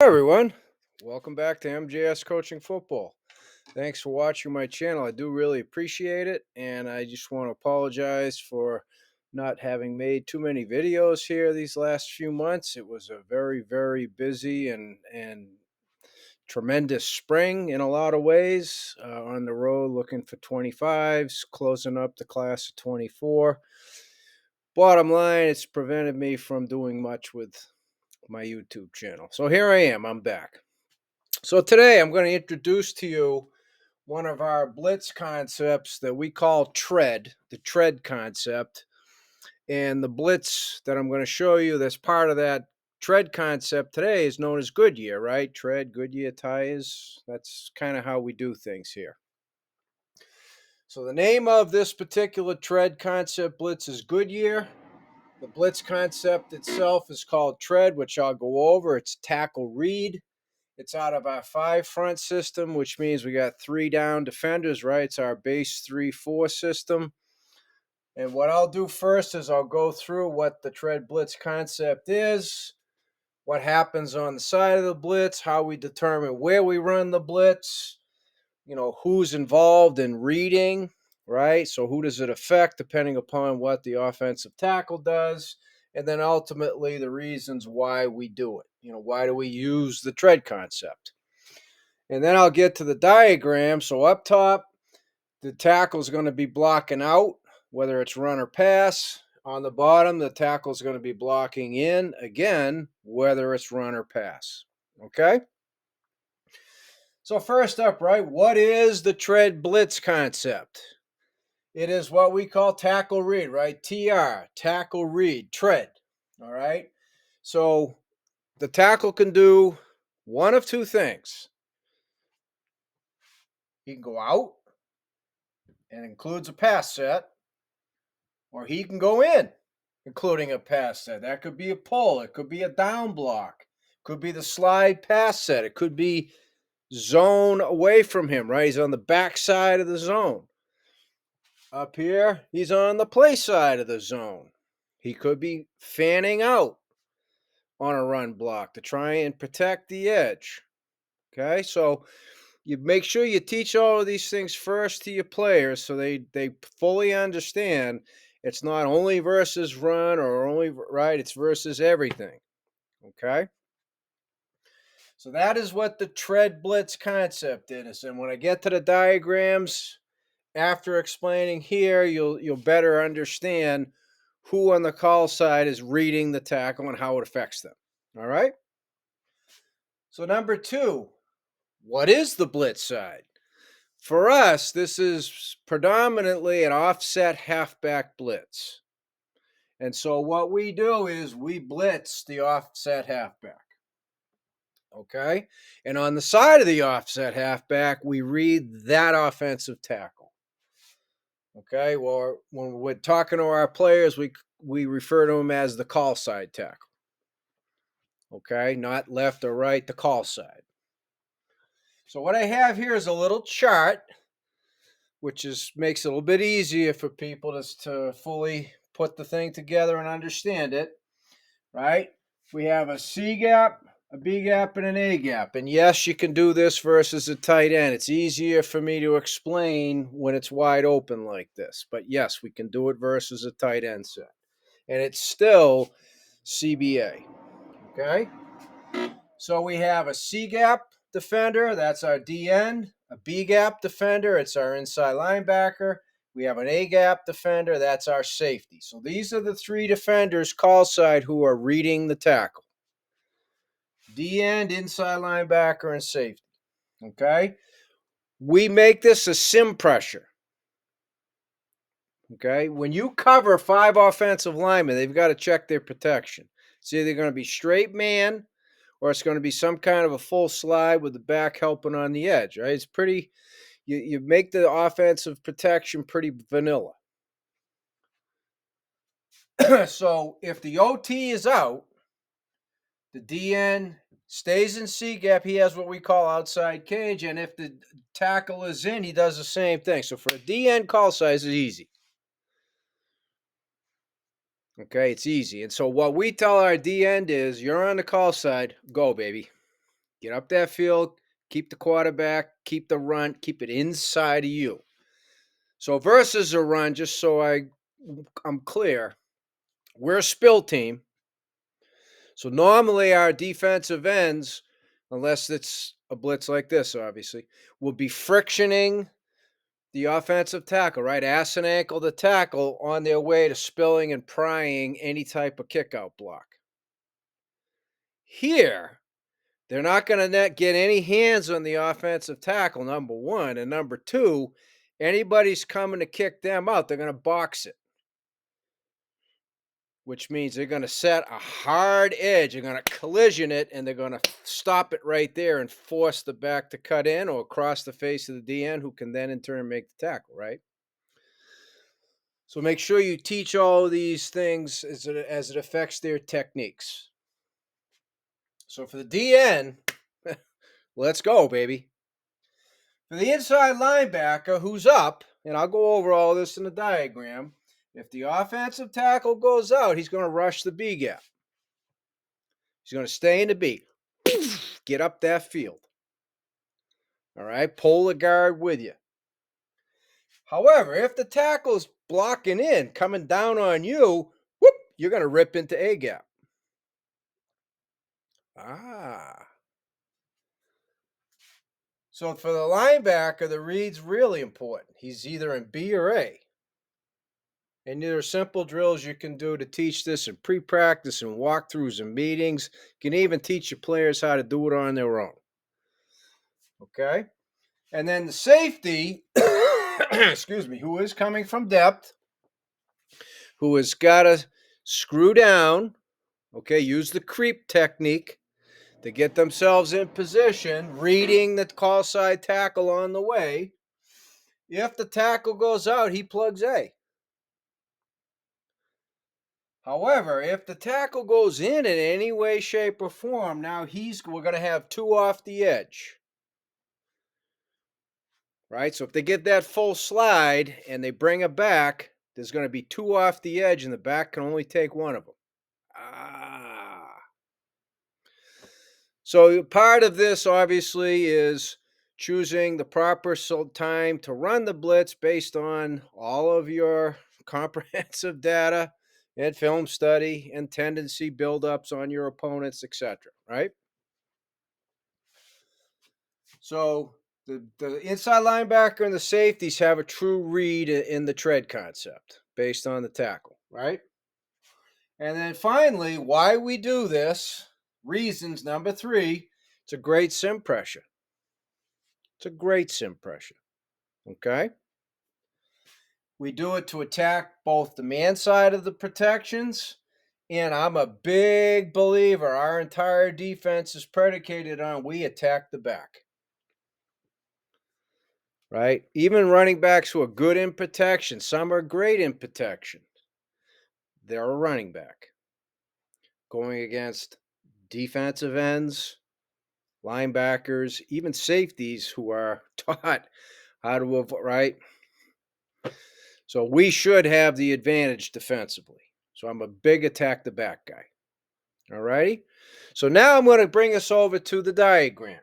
Hi everyone, welcome back to MJS Coaching Football. Thanks for watching my channel. I do really appreciate it, and I just want to apologize for not having made too many videos here these last few months. It was a very busy and tremendous spring in a lot of ways. On the road looking for 25s, closing up the class of 24. Bottom line, it's prevented me from doing much with my YouTube channel. So here I am, I'm back. So today I'm going to introduce to you one of our Blitz concepts that we call tread, the tread concept. And the Blitz that I'm going to show you that's part of that tread concept today is known as Goodyear, right? Tread, Goodyear tires. That's kind of how we do things here. So the name of this particular tread concept Blitz is Goodyear. The Blitz concept itself is called tread, which I'll go over. It's tackle read. It's out of our 5 front system, which means we got 3 down defenders, right? It's our base 3-4 system. And what I'll do first is I'll go through what the tread blitz concept is, what happens on the side of the blitz, how we determine where we run the blitz, who's involved in reading, right? So who does it affect depending upon what the offensive tackle does, and then ultimately the reasons why we do it. Why do we use the tread concept? And then I'll get to the diagram. So up top, the tackle is going to be blocking out, whether it's run or pass. On the bottom, the tackle is going to be blocking in, again, whether it's run or pass. Okay? So first up, right, what is the tread blitz concept? It is what we call tackle read, right? TR, tackle read, tread. All right? So the tackle can do one of two things. He can go out and includes a pass set, or he can go in, including a pass set. That could be a pull. It could be a down block. It could be the slide pass set. It could be zone away from him, right? He's on the back side of the zone. Up here, he's on the play side of the zone. He could be fanning out on a run block to try and protect the edge. Okay, so you make sure you teach all of these things first to your players so they fully understand it's not only versus run or only right, it's versus everything. Okay? So that is what the tread blitz concept is. And when I get to the diagrams after explaining here, you'll better understand who on the call side is reading the tackle and how it affects them. All right? So number 2, what is the blitz side? For us, this is predominantly an offset halfback blitz. And so what we do is we blitz the offset halfback. Okay? And on the side of the offset halfback, we read that offensive tackle. Okay? Well, when we're talking to our players, we refer to them as the call side tackle. Okay? Not left or right, the call side. So what I have here is a little chart which makes it a little bit easier for people to fully put the thing together and understand it, right? We have a C gap, a B gap, and an A gap. And yes, you can do this versus a tight end. It's easier for me to explain when it's wide open like this. But yes, we can do it versus a tight end set. And it's still CBA, okay? So we have a C gap defender, that's our D end. A B gap defender, it's our inside linebacker. We have an A gap defender, that's our safety. So these are the 3 defenders call side who are reading the tackle. D end, inside linebacker, and safety. Okay? We make this a sim pressure. Okay? When you cover 5 offensive linemen, they've got to check their protection. It's either going to be straight man, or it's going to be some kind of a full slide with the back helping on the edge, right? It's pretty, you make the offensive protection pretty vanilla. So if the OT is out, the DN stays in C gap. He has what we call outside cage. And if the tackle is in, he does the same thing. So for a DN, call size is easy. Okay, it's easy. And so what we tell our D end is, you're on the call side, go, baby. Get up that field, keep the quarterback, keep the run, keep it inside of you. So versus a run, just so I'm clear, we're a spill team. So normally our defensive ends, unless it's a blitz like this, obviously, will be frictioning the offensive tackle, right? Ass and ankle the tackle on their way to spilling and prying any type of kickout block. Here, they're not going to get any hands on the offensive tackle, number one. And number two, anybody's coming to kick them out, they're going to box it, which means they're going to set a hard edge. They're going to collision it, and they're going to stop it right there and force the back to cut in or across the face of the DN, who can then in turn make the tackle, right? So make sure you teach all these things as it affects their techniques. So for the DN, let's go, baby. For the inside linebacker who's up, and I'll go over all this in the diagram, if the offensive tackle goes out, he's going to rush the B gap. He's going to stay in the B. Get up that field. All right, pull the guard with you. However, if the tackle's blocking in, coming down on you, whoop, you're going to rip into A gap. So for the linebacker, the read's really important. He's either in B or A. And there are simple drills you can do to teach this in pre-practice and walkthroughs and meetings. You can even teach your players how to do it on their own. Okay? And then the safety, excuse me, who is coming from depth, who has got to screw down, okay, use the creep technique to get themselves in position, reading the call side tackle on the way. If the tackle goes out, he plugs A. However, if the tackle goes in any way, shape, or form, now we're going to have two off the edge. Right? So if they get that full slide and they bring it back, there's going to be two off the edge, and the back can only take one of them. So part of this, obviously, is choosing the proper time to run the blitz based on all of your comprehensive data and film study and tendency buildups on your opponents, etc. Right? So the inside linebacker and the safeties have a true read in the tread concept based on the tackle, right? And then finally, why we do this, reasons number 3, it's a great sim pressure. It's a great sim pressure, okay? We do it to attack both the man side of the protections, and I'm a big believer our entire defense is predicated on we attack the back. Right? Even running backs who are good in protection, some are great in protection. They're a running back. Going against defensive ends, linebackers, even safeties who are taught how to avoid, right? So we should have the advantage defensively. So I'm a big attack the back guy. All righty? So now I'm going to bring us over to the diagram.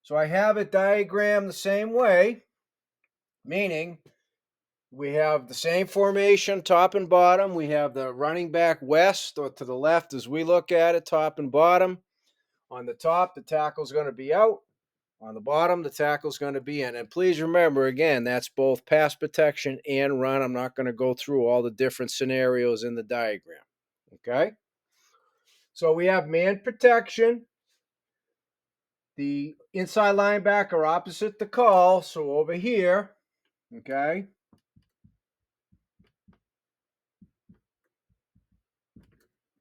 So I have it diagrammed the same way, meaning we have the same formation, top and bottom. We have the running back west or to the left as we look at it, top and bottom. On the top, the tackle's going to be out. On the bottom, the tackle's going to be in. And please remember, again, that's both pass protection and run. I'm not going to go through all the different scenarios in the diagram. Okay? So we have man protection. The inside linebacker opposite the call. So over here, okay?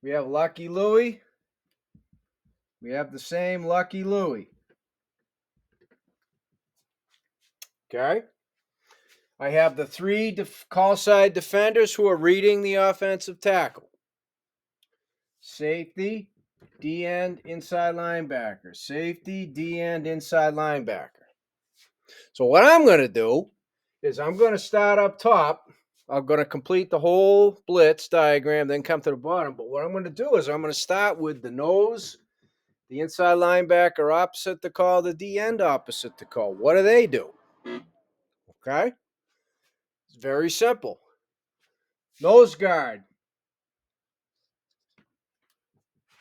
We have Lucky Louie. We have the same Lucky Louie. Okay? I have the 3 call side defenders who are reading the offensive tackle. Safety, D-end, inside linebacker. Safety, D-end, inside linebacker. So what I'm going to do is I'm going to start up top. I'm going to complete the whole blitz diagram, then come to the bottom. But what I'm going to do is I'm going to start with the nose The inside linebacker opposite the call, the D end opposite the call. What do they do? Okay? It's very simple. Nose guard.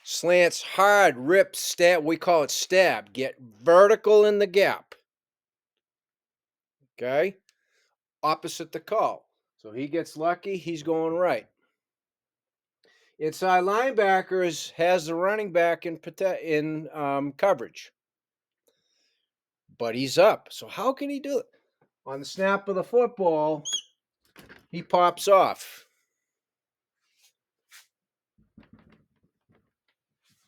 Slants hard, rip, stab. We call it stab. Get vertical in the gap. Okay? Opposite the call. So he gets lucky, he's going right. Inside linebacker has the running back in coverage. But he's up. So how can he do it? On the snap of the football, he pops off.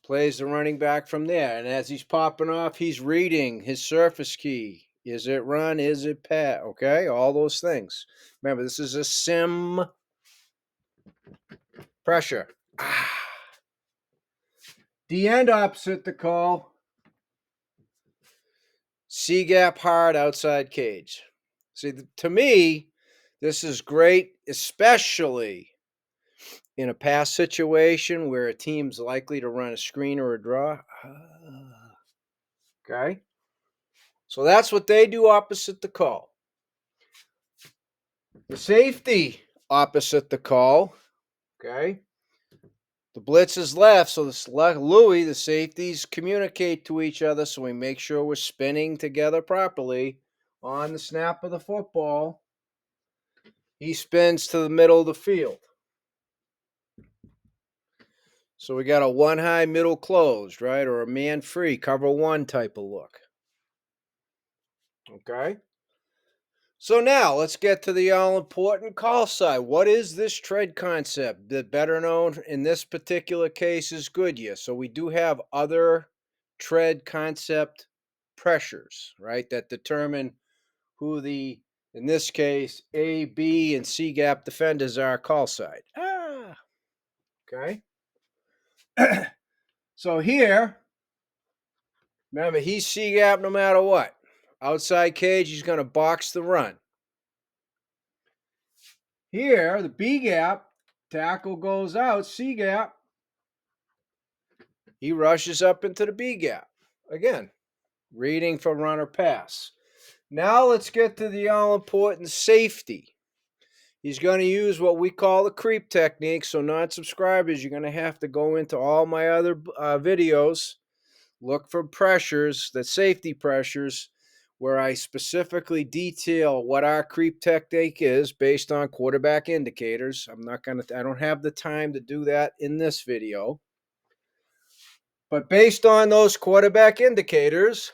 Plays the running back from there. And as he's popping off, he's reading his surface key. Is it run? Is it pat? Okay, all those things. Remember, this is a sim pressure. The end opposite the call. C gap hard outside cage. See, to me, this is great, especially in a pass situation where a team's likely to run a screen or a draw. Okay? So that's what they do opposite the call. The safety opposite the call. Okay? The blitz is left, so Louis, the safeties communicate to each other, so we make sure we're spinning together properly on the snap of the football. He spins to the middle of the field. So we got a one high, middle closed, right? Or a man free, cover one type of look. Okay? So now let's get to the all important call side. What is this tread concept? The better known in this particular case is Goodyear. So we do have other tread concept pressures, right? That determine who the, in this case, A, B, and C gap defenders are call side. Okay. So here, remember, he's C gap no matter what. Outside cage, he's going to box the run. Here, the B gap, tackle goes out, C gap. He rushes up into the B gap. Again, reading for run or pass. Now let's get to the all-important safety. He's going to use what we call the creep technique. So non-subscribers, you're going to have to go into all my other videos, look for pressures, the safety pressures, where I specifically detail what our creep technique is based on quarterback indicators. I don't have the time to do that in this video. But based on those quarterback indicators,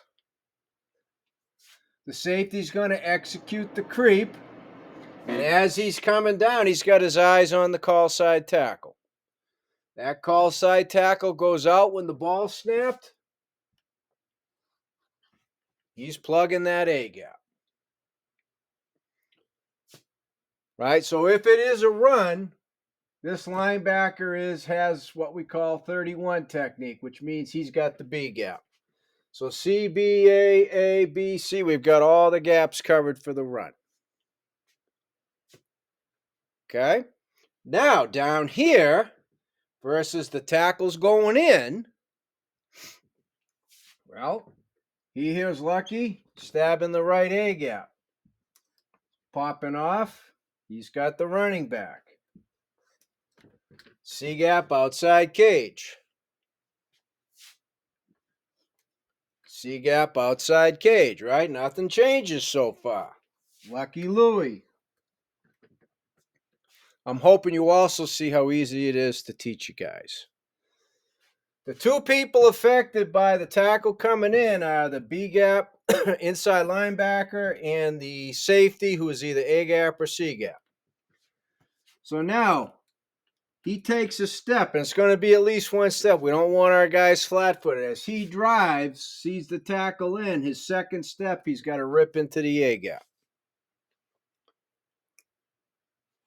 the safety's going to execute the creep. And as he's coming down, he's got his eyes on the call side tackle. That call side tackle goes out when the ball's snapped. He's plugging that A gap. Right? So if it is a run, this linebacker has what we call 31 technique, which means he's got the B gap. So C, B, A, B, C, we've got all the gaps covered for the run. Okay? Now, down here, versus the tackles going in, well, he here's lucky, stabbing the right A gap. Popping off, he's got the running back. C gap outside cage. C gap outside cage, right? Nothing changes so far. Lucky Louie. I'm hoping you also see how easy it is to teach you guys. The two people affected by the tackle coming in are the B gap inside linebacker and the safety, who is either A gap or C gap. So now he takes a step, and it's going to be at least one step. We don't want our guys flat-footed. As he drives, sees the tackle in, his second step, he's got to rip into the A gap.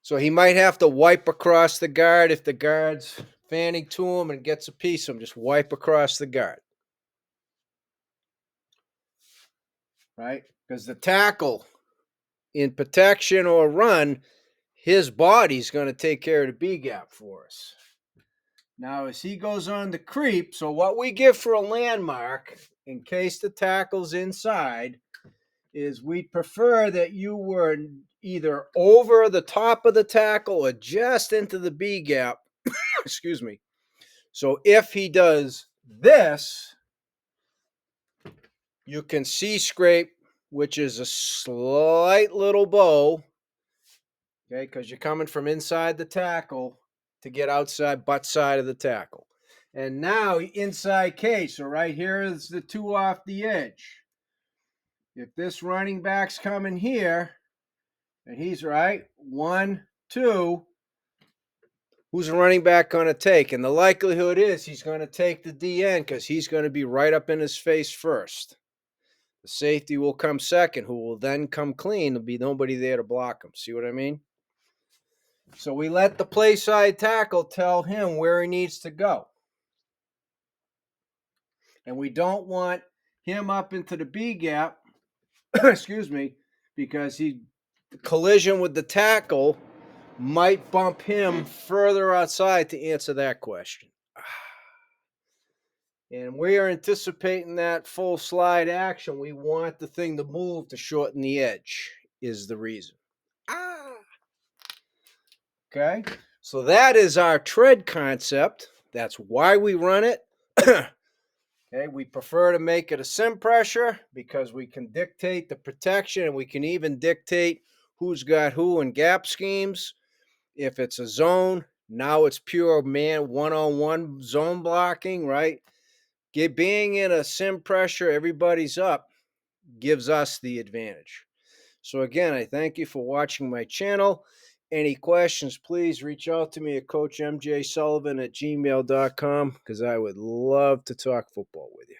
So he might have to wipe across the guard if the guard's fanning to him and gets a piece of him. Just wipe across the guard. Right? Because the tackle in protection or run, his body's going to take care of the B gap for us. Now, as he goes on the creep, so what we give for a landmark, in case the tackle's inside, is we'd prefer that you were either over the top of the tackle or just into the B gap. Excuse me. So if he does this, you can see scrape, which is a slight little bow, okay, because you're coming from inside the tackle to get outside butt side of the tackle. And now inside case, so right here is the two off the edge. If this running back's coming here, and he's right, 1, 2, who's the running back going to take? And the likelihood is he's going to take the DN because he's going to be right up in his face first. The safety will come second, who will then come clean. There'll be nobody there to block him. See what I mean? So we let the play side tackle tell him where he needs to go. And we don't want him up into the B gap, excuse me, because the collision with the tackle might bump him further outside to answer that question. And we are anticipating that full slide action. We want the thing to move to shorten the edge is the reason. Okay, so that is our tread concept. That's why we run it. Okay, we prefer to make it a sim pressure because we can dictate the protection and we can even dictate who's got who in gap schemes. If it's a zone, now it's pure man one-on-one zone blocking, right? Being in a sim pressure, everybody's up, gives us the advantage. So again, I thank you for watching my channel. Any questions, please reach out to me at CoachMJSullivan@gmail.com because I would love to talk football with you.